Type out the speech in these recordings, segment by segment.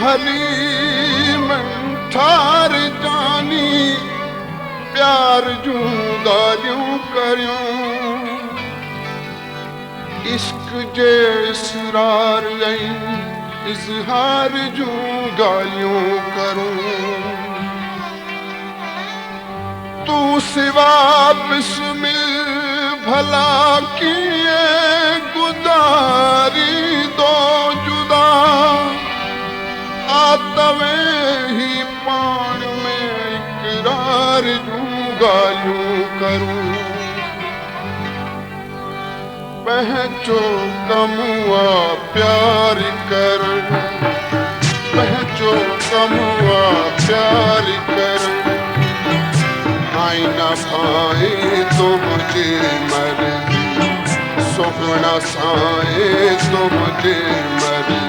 हलीम ठार जानी प्यार जूं ॻाल्हियूं करियूं इश्क जे इसरार ऐं इज़हार जूं ॻाल्हियूं करूं तू सिवा बिस्मिल भला कीअं गुज़ारी दो जुदा आतवे ही पाण में इकरार जूं ॻाल्हियूं करूं पंहिंजो कमु आहे प्यार करणु पंहिंजो कमु आहे प्यार करणु आईना पाए तो मुझे मर्जी सुखना साए तो मुझे मर्जी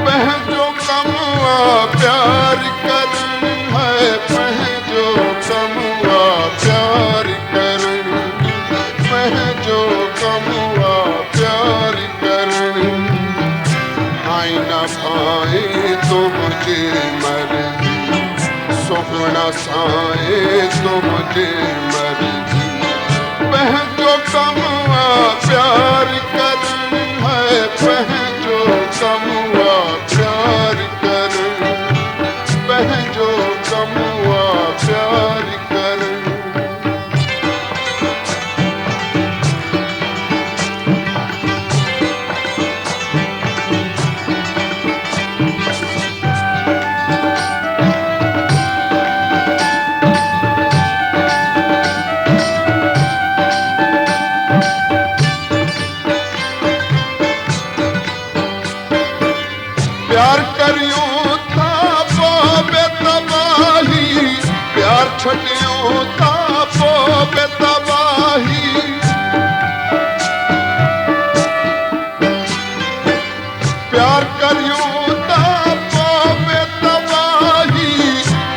पंहिंजो कमु आहे प्यार करणु है पंहिंजो कमु आहे प्यार करणु पंहिंजो कमु आहे प्यार करणु आईना पाए तो मुझे मर्जी सुखना साए तो मुझे मर्जी पंहिंजो कमु आहे प्यार करणु है पंहिंजो कमु आहे प्यार करणु पंहिंजो कमु आहे प्यार करणु प्यार करियो था पोइ तबाही प्यार छॾियो था पोइ तबाही प्यार करियो था पोइ तबाही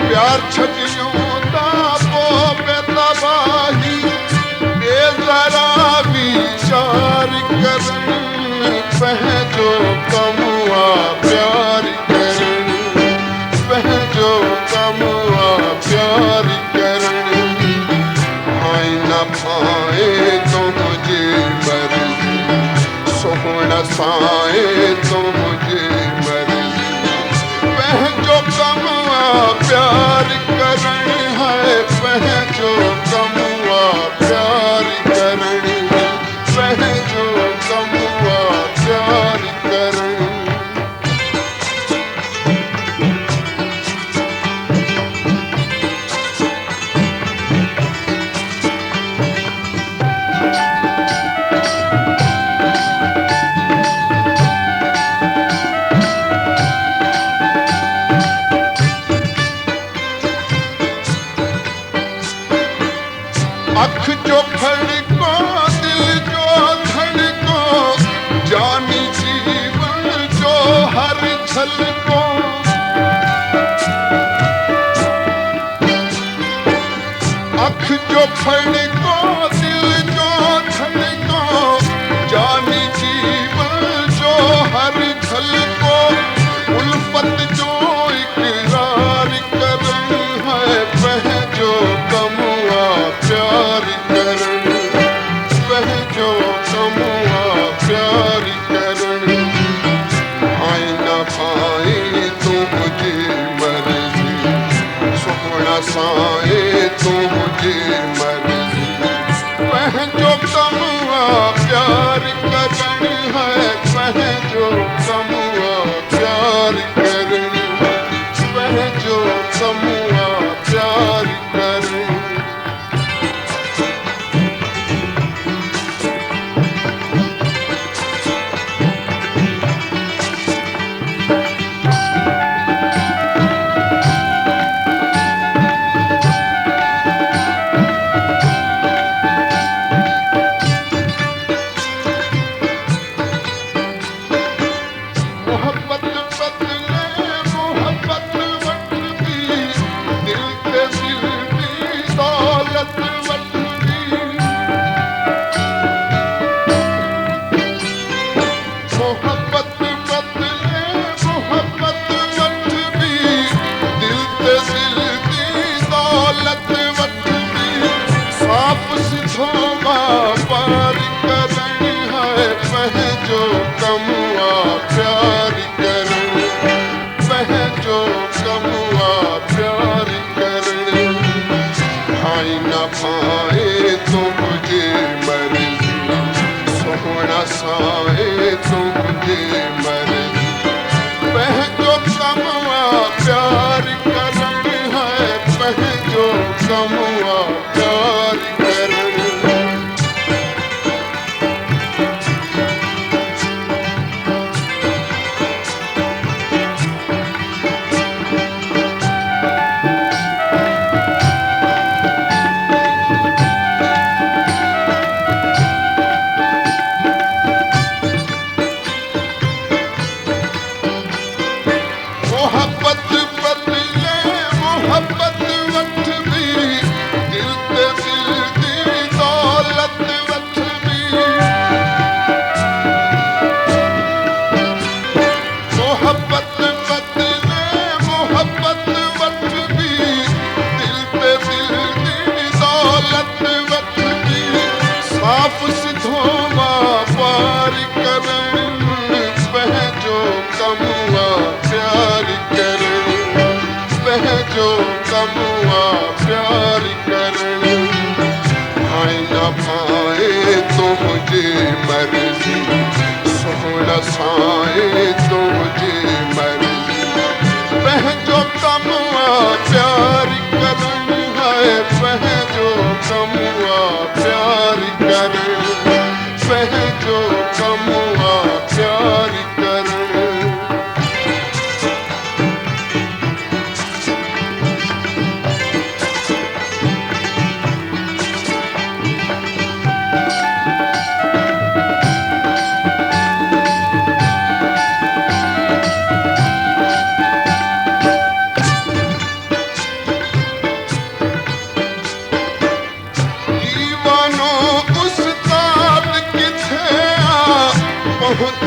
प्यार छॾियो था पोइ तबाही बेज़रा वीचार करणु पंहिंजो कमु आहे प्यार करणु पंहिंजो कमु आहे प्यार करणु आईना पाए तो मुझे मर्जी सुखना साए तो मुझे मर्जी पंहिंजो कमु आहे प्यार करणु है पंहिंजो कमु आहे प्यार करणु पंहिंजो कमु आहे प्यार करणु अख जो खड़को दिल जो धड़को जानी जीवन जो हर झलको अख जो खड़को दिल जो धड़को जानी जीवन जो हर झलको उल्फत जो इकरार करणु है पंहिंजो कमु आहे प्यार करणु पंहिंजो कमु आहे प्यार करणु आईना पाए तो मुझे मर्जी सुखना साए तो मुझे मर्जी कमुआ प्यार करण, वह जो कमुआ प्यार करण। भाई न भाए तो मुझे मर्जी, सोहना साए तो मुझे मर्जी। वह जो कमुआ प्यार करण है, वह जो कमुआ प्यार करण। मोहब्बत बदले मोहब्बत वक्त भी, दिल ते दिल दी दौलत वक्त भी। मोहब्बत बदले मोहब्बत वक्त भी, दिल ते दिल दी दौलत वक्त भी। साफ सिधोमा पार करण, वह जो कमुआ प्यार करण, वह जो कमुआ प्यार करण। भाई न भाए तो मुझे मर्जी, सोहना साए तो मुझे मर्जी। वह जो कमुआ प्यार करण है, वह जो कमुआ प्यार करण, वह जो कमुआ प्यार करण। दीवानो उस्ताद किथे आ, बहुत